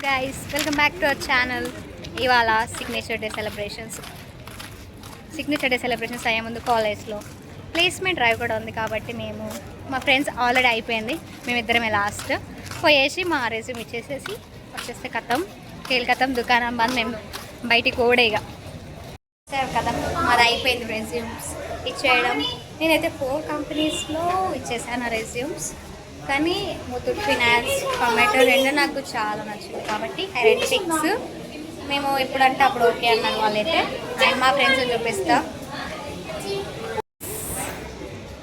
Guys welcome back to our channel. ఇవాళ signature day celebrations అయ్యే ముందు కాలేజ్లో ప్లేస్మెంట్ డ్రైవ్ కూడా ఉంది కాబట్టి మా ఫ్రెండ్స్ ఆల్రెడీ అయిపోయింది, మేమిద్దరమే లాస్ట్ పోయేసి మా రెజ్యూమ్ ఇచ్చేసేసి వచ్చేస్తే కథం దుకాణం బంద్, మేము బయటికి ఓడేగా సార్ కదా. మాది అయిపోయింది రెజ్యూమ్స్ ఇచ్చేయడం. నేనైతే 4 కంపెనీస్లో ఇచ్చేసాను రెజ్యూమ్స్, కానీ ముత్తూట్ ఫైనాన్స్, టొమాటో రెండు నాకు చాలా నచ్చింది కాబట్టి ఐ రెడ్ టిక్స్. మేము ఎప్పుడంటే అప్పుడు ఓకే అన్నారు వాళ్ళైతే. అండ్ మా ఫ్రెండ్స్ చూపిస్తా.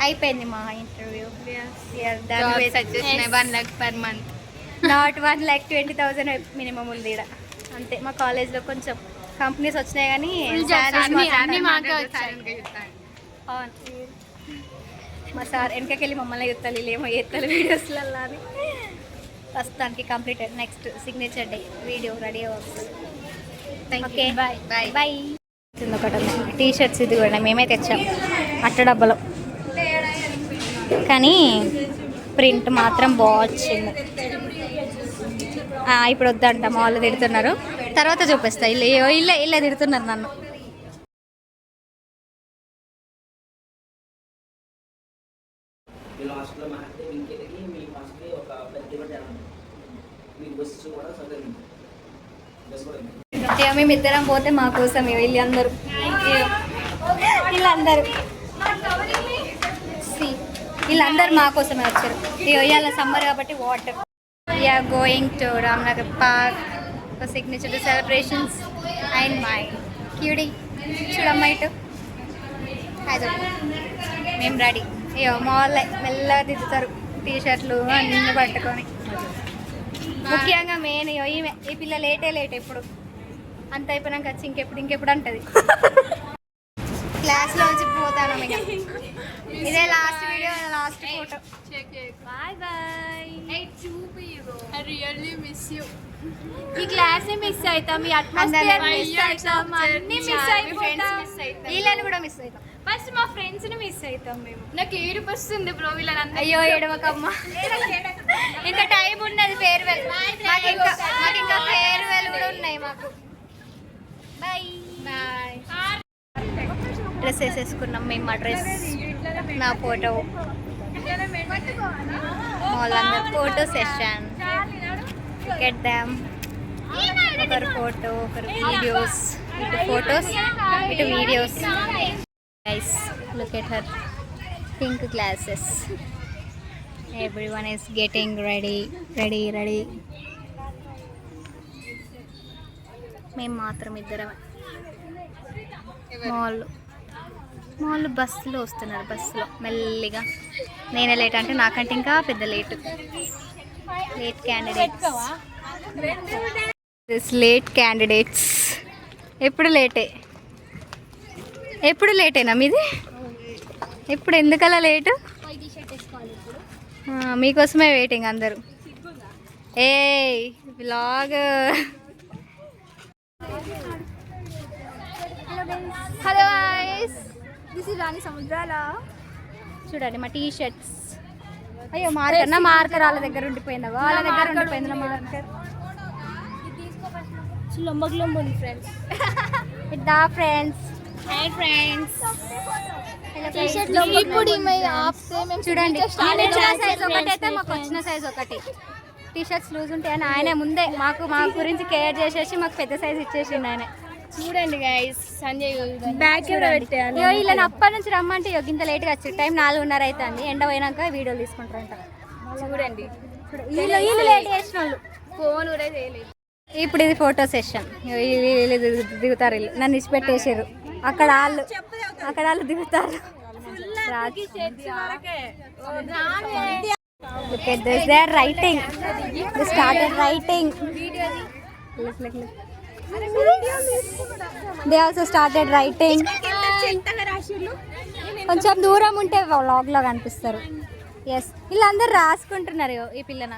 అయిపోయింది మా interview. 1 lakh per month. Not 1,20,000 minimum ఉంది ఇక్కడ అంతే. మా కాలేజ్లో కొంచెం కంపెనీస్ వచ్చినాయి కానీ మా సార్ వెనకకెళ్ళి మమ్మల్ని ఎత్తాలి, ఏమో ఎత్తాలి వీడియోస్లలో అని. ప్రస్తుతానికి completed. Next signature day video ready అవుతుంది. Okay bye bye bye. ఒకటి టీ షర్ట్స్ ఇది కూడా మేమే తెచ్చాం అట్ట డబ్బలో, కానీ ప్రింట్ మాత్రం బాగా వచ్చింది. ఇప్పుడు వద్దంట, మా వాళ్ళు తిడుతున్నారు, తర్వాత చూపిస్తా. ఇల్లే తిడుతున్నారు నన్ను. మేమిద్దరం పోతే మా కోసం వీళ్ళందరూ మా కోసమే వచ్చారు. ఇవాళ సమ్మర్ కాబట్టి water. We are going to Ramnagar park for signature celebrations. And my cutie చూడమ్మాయిటు మేము రెడీ. మా వాళ్ళే మెల్లగా దిద్దుతారు టీ షర్ట్లు అన్నీ పట్టుకొని. ముఖ్యంగా మెయిన్ ఈ పిల్ల లేట్ ఎప్పుడు అంత అయిపోయినాక వచ్చి ఇంకెప్పుడు అంటది. క్లాస్లో వచ్చి పోతాను. ఇదే last video, last photo. Bye bye. I really miss you. ఈ క్లాస్ మిస్ అవుతాం, ఈ అట్మాస్ఫియర్ మిస్ అవుతాం, అన్ని మిస్ అయిపోతాం. వీళ్ళని కూడా మిస్ అవుతాం. ఫస్ట్ మా ఫ్రెండ్స్ ని మిస్ అవుతాం మేము. నాకు ఏడుపు వస్తుంది బ్రో వీళ్ళని. అయ్యో ఏడవకమ్మా, ఇంకా టైం ఉన్నది. ఫేర్వెల్ మాకు ఇంకా ఫేర్వెల్ కూడా ఉన్నాయి మాకు. Bye bye. డ్రెస్ వేసేసుకున్నాం మేము. మా డ్రెస్, నా ఫోటో, వాళ్ళందరూ ఫోటో సెషన్. గెట్ దామ్. ఒకరు ఫోటో, ఒకరు వీడియోస్. ఇటు ఫొటోస్, ఇటు videos. Guys look at her pink glasses. Everyone is getting ready. మేము మాత్రం ఇద్దరం. మాళ్ళు బస్సులో వస్తున్నారు. బస్సులో మెల్లిగా. నేనే లేట్ అంటే నాకంటే ఇంకా పెద్ద లేట్ క్యాండిడేట్స్. ఎప్పుడు లేటేనా మీది? ఎప్పుడు ఎందుకలా లేటు? మీకోసమే వెయిటింగ్ అందరూ. Vlog. Hello guys, this is Rani Samudrala. చూడండి మా టీ షర్ట్స్. అయ్యో మార్కర్ వాళ్ళ దగ్గర ఉండిపోయిందా? వాళ్ళ దగ్గర ఉండిపోయింది నా మార్కర్. ఫ్రెండ్స్ ఇప్పుడు చూడండి, సైజ్ ఒకటైతే మాకు వచ్చిన సైజ్ ఒకటి. టీ షర్ట్స్ లూజ్ ఉంటాయని ఆయన ముందే మా గురించి కేర్ చేసేసి మాకు పెద్ద సైజ్ ఇచ్చేసిండు ఆయన. చూడండి గైస్, సంజయ్ బ్యాగ్ వీళ్ళని అప్పటి నుంచి రమ్మంటే ఇంత లేట్గా వచ్చి టైం 4:30 అవుతుంది. ఎండ పోయినాక వీడియోలు తీసుకుంటారంట. చూడండి వీళ్ళు లేట్ చేసిన వాళ్ళు ఫోన్ కూడా చేయలేదు. ఇప్పుడు ఇది ఫోటో సెషన్. వీళ్ళు దిగుతారు. వీళ్ళు నన్ను ఇచ్చిపెట్టేసారు. అక్కడ వాళ్ళు దిగుతారు. Look at this. They are writing. They started writing. Look. They also started writing. కొంచెం దూరం ఉంటే వ్లాగ్ లో కనిపిస్తారు. ఎస్, వీళ్ళందరూ రాసుకుంటున్నారు. ఈ పిల్లన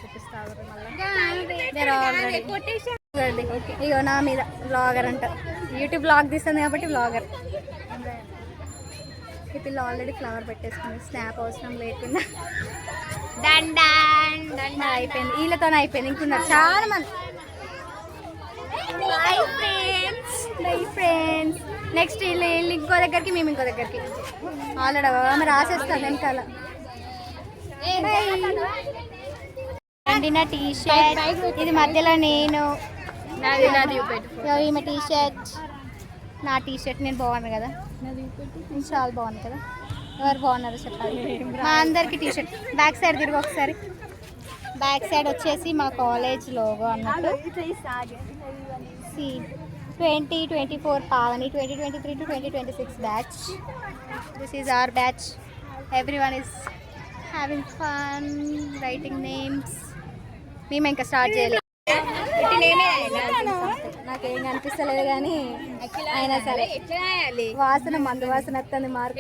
చూపిస్తారు. ఇగో నా మీద వ్లాగర్ అంట. యూట్యూబ్ వ్లాగ్ తీస్తుంది కాబట్టి వ్లాగర్. ఈ పిల్ల ఆల్రెడీ ఫ్లవర్ పెట్టేసుకుంది. స్నాప్ అవసరం లేకుండా అయిపోయింది. వీళ్ళతో అయిపోయింది. ఇంకున్నారు చాలా మంది. Bye friends. నెక్స్ట్ వీళ్ళు ఇంకో దగ్గరికి, మేము ఇంకో దగ్గరికి. ఆల్రెడీ ఆమె రాసేస్తాను వెనకాల. అండి నా టీ షర్ట్ ఇది మధ్యలో నేను, ఈమె టీ షర్ట్, నా టీ షర్ట్. నేను బాగున్నాను కదా, చాలా బాగుంది కదా. ఎవరు బాగున్నారో చెప్పాలి. మా అందరికి టీ షర్ట్. బ్యాక్ సైడ్ తిరిగి ఒకసారి. బ్యాక్ సైడ్ వచ్చేసి మా కాలేజ్ లోగో అన్నట్టు. 2024 Pavani 2023 to 2026 batch. This is our batch. Everyone is having fun writing names. మేము ఇంకా స్టార్ట్ చేయలేదు. నాకేం కనిపిస్తలేదు కానీ అయినా సరే వాసన, మందు వాసన వస్తుంది. మార్క్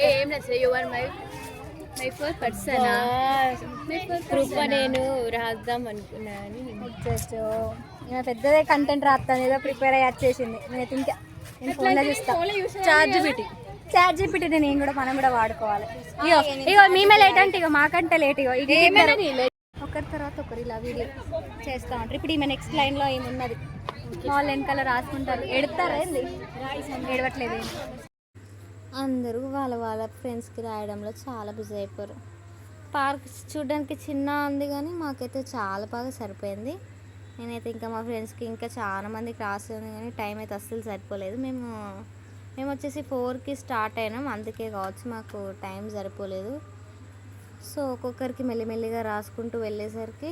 నేను రాద్దాం అనుకున్నాను. ఈమె పెద్దదే కంటెంట్ రాస్తాను, ఏదో ప్రిపేర్ అయ్యి వచ్చేసింది. నేను ఇంకా నేను ఫోన్లో చూస్తాను. చాట్ జీపీటీ నేను కూడా, మనం కూడా వాడుకోవాలి. ఇగో మేమే లేట్ అంటే ఇగో మాకంటే లేట్. ఇగో ఒకరి తర్వాత ఒకరు ఇలా వీడియో చేస్తూ ఉంటారు. ఇప్పుడు ఈమె నెక్స్ట్ లైన్లో ఏమున్నది వాళ్ళు వెనకాల రాసుకుంటారు. ఎడతారా ఏంది? ఎడవట్లేదు. అందరూ వాళ్ళ వాళ్ళ ఫ్రెండ్స్కి రాయడంలో చాలా బిజీ అయిపోయారు. పార్క్ చూడడానికి చిన్న ఉంది కానీ మాకైతే చాలా బాగా సరిపోయింది. నేనైతే ఇంకా మా ఫ్రెండ్స్కి ఇంకా చాలా మందికి రాస్తుంది కానీ టైం అయితే అస్సలు సరిపోలేదు. మేము వచ్చేసి 4కి స్టార్ట్ అయినాం, అందుకే కావచ్చు మాకు టైం సరిపోలేదు. సో ఒక్కొక్కరికి మెల్లిమెల్లిగా రాసుకుంటూ వెళ్ళేసరికి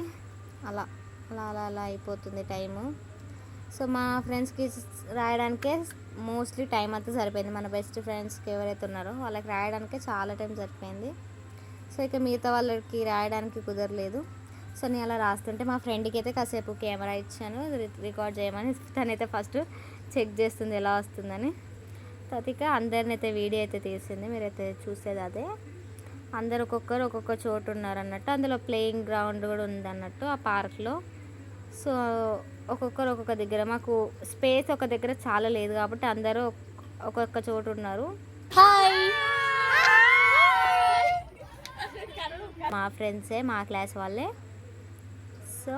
అలా అలా అలా అలా అయిపోతుంది టైము. సో మా ఫ్రెండ్స్కి రాయడానికే మోస్ట్లీ టైం అంతా సరిపోయింది. మన బెస్ట్ ఫ్రెండ్స్కి ఎవరైతే ఉన్నారో వాళ్ళకి రాయడానికే చాలా టైం సరిపోయింది. సో ఇక మిగతా వాళ్ళకి రాయడానికి కుదరలేదు. సో నేను అలా రాస్తుంటే మా ఫ్రెండ్కి అయితే కాసేపు కెమెరా ఇచ్చాను రికార్డ్ చేయమని. తనైతే ఫస్ట్ చెక్ చేస్తుంది ఎలా వస్తుందని. తర్వాత ఇక అందరినైతే వీడియో అయితే తీసింది, మీరైతే చూసేది అదే. అందరు ఒక్కొక్కరు ఒక్కొక్క చోటు ఉన్నారు అన్నట్టు. అందులో ప్లేయింగ్ గ్రౌండ్ కూడా ఉంది అన్నట్టు ఆ పార్క్లో. సో ఒక్కొక్కరు ఒక్కొక్క దగ్గర, మాకు స్పేస్ ఒక దగ్గర చాలా లేదు కాబట్టి అందరూ ఒక్కొక్క చోటు ఉన్నారు. హాయ్ మా ఫ్రెండ్సే, మా క్లాస్ వాళ్ళే. సో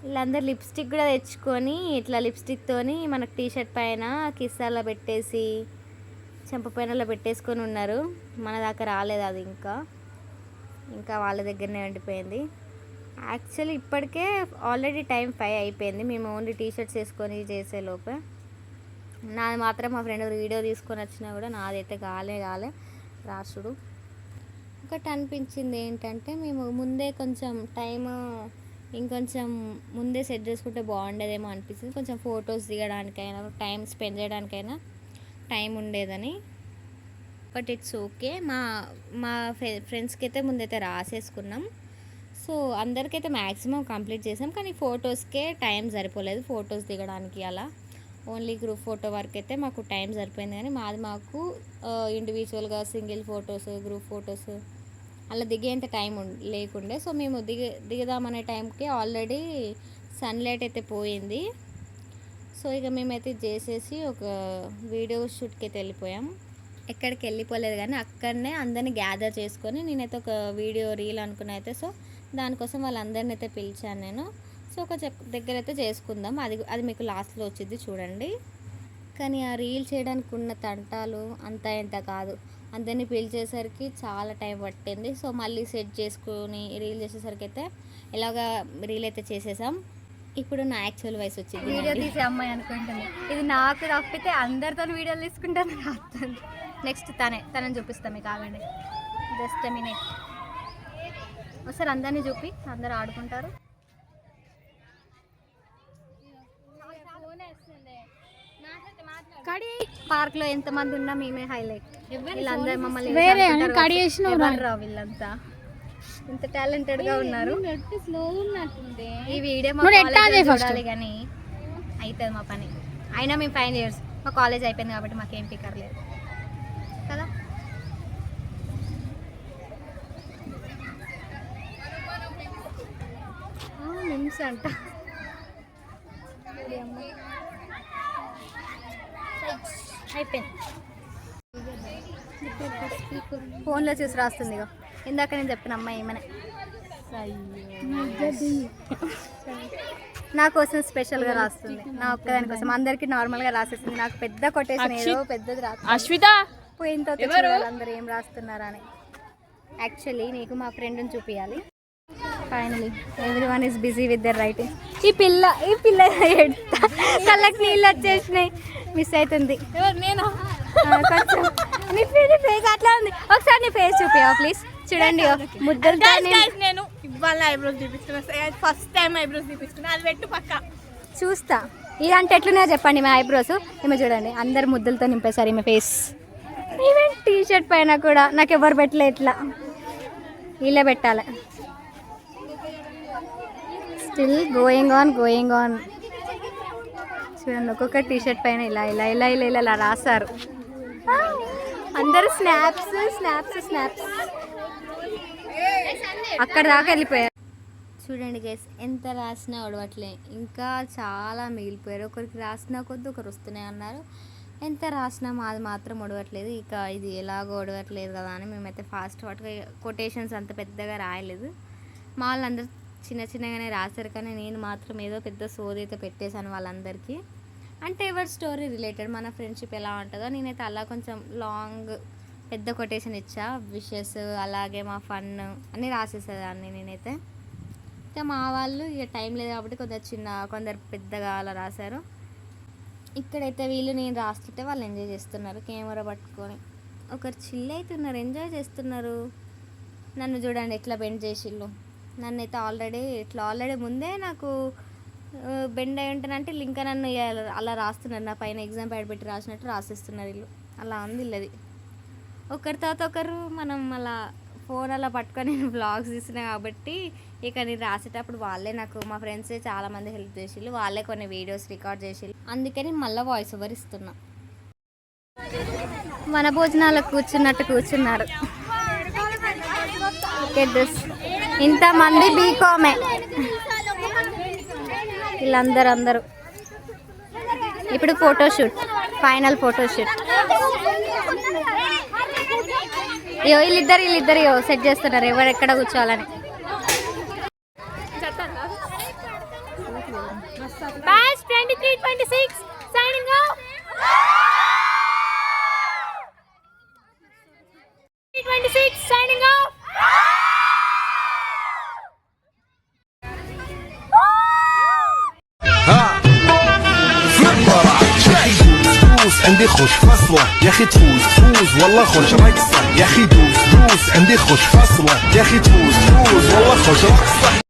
వీళ్ళందరూ లిప్స్టిక్ కూడా తెచ్చుకొని ఇట్లా లిప్స్టిక్తోని మనకు టీషర్ట్ పైన కిస్సాల్లో పెట్టేసి చెంప పైనలో పెట్టేసుకొని ఉన్నారు. మన దాకా రాలేదు అది, ఇంకా వాళ్ళ దగ్గరనే ఉండిపోయింది. యాక్చువల్లీ ఇప్పటికే ఆల్రెడీ టైం 5 అయిపోయింది. మేము ఓన్లీ టీషర్ట్స్ వేసుకొని చేసే లోపే. నాది మాత్రం మా ఫ్రెండ్ వీడియో తీసుకొని వచ్చినా కూడా నాదైతే కాలే రాసుడు. ఒకటి అనిపించింది ఏంటంటే మేము ముందే కొంచెం ఇంకొంచెం ముందే సెట్ చేసుకుంటే బాగుండేదేమో అనిపిస్తుంది. కొంచెం ఫొటోస్ దిగడానికైనా టైం స్పెండ్ చేయడానికైనా టైం ఉండేదని. But it's okay. మా ఫ్రెండ్స్కి అయితే ముందైతే రాసేసుకున్నాం. సో అందరికైతే మ్యాక్సిమం కంప్లీట్ చేసాం, కానీ ఫొటోస్కే టైం సరిపోలేదు. ఫొటోస్ దిగడానికి అలా ఓన్లీ గ్రూప్ ఫోటో వరకు అయితే మాకు టైం సరిపోయింది. కానీ మాకు ఇండివిజువల్గా సింగిల్ ఫొటోస్, గ్రూప్ ఫొటోస్ అలా దిగేంత టైం లేకుండే. సో మేము దిగదామనే టైంకి ఆల్రెడీ సన్లైట్ అయితే పోయింది. సో ఇక మేమైతే చేసేసి ఒక వీడియో షూట్కి అయితే వెళ్ళిపోయాం. ఎక్కడికి వెళ్ళిపోలేదు కానీ అక్కడనే అందరినీ గ్యాదర్ చేసుకొని నేనైతే ఒక వీడియో రీల్ అనుకున్నా అయితే. సో దానికోసం వాళ్ళందరిని అయితే పిలిచాను నేను. సో ఒక దగ్గర అయితే చేసుకుందాం, అది మీకు లాస్ట్లో వచ్చింది చూడండి. కానీ ఆ రీల్ చేయడానికి ఉన్న తంటాలు అంతా ఎంత కాదు. అందరినీ పిలిచేసరికి చాలా టైం పట్టింది. సో మళ్ళీ సెట్ చేసుకొని రీల్ చేసేసరికి అయితే ఇలాగా రీల్ అయితే చేసేసాం. ఇప్పుడు నా యాక్చువల్ వయసు వచ్చింది. వీడియో తీసే అమ్మాయి అనుకుంటుంది. ఇది నాకు తప్పితే అందరితో వీడియోలు తీసుకుంటాను రాస్తుంది. నెక్స్ట్ తనని చూపిస్తాం మీకు, ఆగండి జస్ట్ మినిట్. ఒకసారి అందరినీ చూపి, అందరు ఆడుకుంటారు. పార్క్లో ఎంతమంది ఉన్నా మేమే హైలైట్. వీళ్ళందరూ మమ్మల్ని వీళ్ళంతా ఇంత టాలెంటెడ్గా ఉన్నారు. ఈ వీడియో మా కాలేజ్ చూడాలి కానీ అవుతుంది మా పని. అయినా మేము ఫైనల్ ఇయర్స్, మా కాలేజ్ అయిపోయింది కాబట్టి మాకేం పికర్లేదు కదా. నిమ్స్ అంట. అయిపోయింది. ఫోన్లో చూసి రాస్తుంది. ఇందాక నేను చెప్పిన అమ్మాయి ఏమనే నా కోసం స్పెషల్గా రాస్తుంది, నా ఒక్కదాని కోసం. అందరికి నార్మల్గా రాసేస్తుంది, నాకు పెద్ద కొటేషన్ ఏదో పెద్దది రాస్తుంది. అశ్విత పోయిన తర్వాత చూడాలి అందరు ఏం రాస్తున్నారని. యాక్చువల్లీ నీకు మా ఫ్రెండ్ని చూపించాలి. Finally everyone is busy with their writing. ఈ పిల్ల కళ్ళకి నీళ్ళు వచ్చేసినాయి, మిస్ అవుతుంది. నేను కొంచెం నీ ఫేస్ అట్లా ఉంది, ఒకసారి నీ ఫేస్ చూపించావు ప్లీజ్. చూడండి ముద్దలతో నేను ఇవాళ ఐబ్రోస్ చూపిస్తున్నా, ఫస్ట్ టైం ఐబ్రోస్ చూపిస్తున్నా, అది పెట్టు పక్క చూస్తా. ఇదంటే ఎట్లున్నాయో చెప్పండి మా ఐబ్రోస్. ఈమె చూడండి అందరు ముద్దలతో నింపేశారు ఈమె ఫేస్. ఈవెన్ టీ షర్ట్ పైన కూడా నాకు ఎవరు పెట్టలే, ఇట్లా ఇలా పెట్టాలి. స్టిల్ గోయింగ్ ఆన్ చూడండి ఒక్కొక్క టీ షర్ట్ పైన ఇలా ఇలా ఇలా ఇలా ఇలా ఇలా రాశారు అందరూ. స్నాప్స్ అక్కడ దాకా వెళ్ళిపోయారు. చూడండి గైస్, ఎంత రాసినా ఒడవట్లే, ఇంకా చాలా మిగిలిపోయారు. ఒకరికి రాసినా కొద్ది ఒకరు వస్తూనే అన్నారు, ఎంత రాసినా మాది మాత్రం ఒడవట్లేదు. ఇక ఇది ఎలాగో ఒడవట్లేదు కదా అని మేమైతే ఫాస్ట్ కొటేషన్స్ అంత పెద్దగా రాయలేదు. మా వాళ్ళందరూ చిన్న చిన్నగానే రాశారు, కానీ నేను మాత్రం ఏదో పెద్ద సోది అయితే పెట్టేశాను వాళ్ళందరికీ. అంటే ఎవరి స్టోరీ రిలేటెడ్, మన ఫ్రెండ్షిప్ ఎలా ఉంటుందో నేనైతే అలా కొంచెం లాంగ్ పెద్ద కొటేషన్ ఇచ్చా. విషెస్ అలాగే మా ఫన్ అన్నీ రాసేసేదాన్ని నేనైతే. ఇంకా మా వాళ్ళు ఇక టైం లేదు కాబట్టి కొందరు పెద్దగా అలా రాశారు. ఇక్కడైతే వీళ్ళు నేను రాస్తుంటే వాళ్ళు ఎంజాయ్ చేస్తున్నారు కెమెరా పట్టుకొని. ఒకరు చిల్ అవుతున్నారు, ఎంజాయ్ చేస్తున్నారు. నన్ను చూడండి ఎట్లా బెండ్ చేసిళ్ళు. నన్ను అయితే ఆల్రెడీ ముందే నాకు బెండ్ అయి ఉంటానంటే ఇంకా నన్ను అలా రాస్తున్నారు, నా పైన ఎగ్జామ్ ప్యాడ్ పెట్టి రాసినట్టు రాసిస్తున్నారు వీళ్ళు. అలా ఉంది ఇల్లది. ఒకరి తర్వాత ఒకరు మనం అలా ఫోన్ అలా పట్టుకొని నేను బ్లాగ్స్ తీస్తున్నా కాబట్టి ఇక నేను రాసేటప్పుడు వాళ్ళే నాకు, మా ఫ్రెండ్సే చాలామంది హెల్ప్ చేసిళ్ళు, వాళ్ళే కొన్ని వీడియోస్ రికార్డ్ చేసిళ్ళు. అందుకని మళ్ళీ వాయిస్ ఓవర్ ఇస్తున్నా. మన భోజనాలకు కూర్చున్నారు. ఇంతమంది బీకామే వీళ్ళందరూ. ఇప్పుడు ఫోటోషూట్, ఫైనల్ ఫోటోషూట్. వీళ్ళిద్దరు సెట్ చేస్తున్నారు ఎవరు ఎక్కడ కూర్చోవాలని. Batch 23-26 signing off. 26 signing off. عندي خوش فصلة يا اخي تفوز والله خوش رقصة يا اخي دوس عندي خوش فصلة يا اخي تفوز والله خوش رقصة.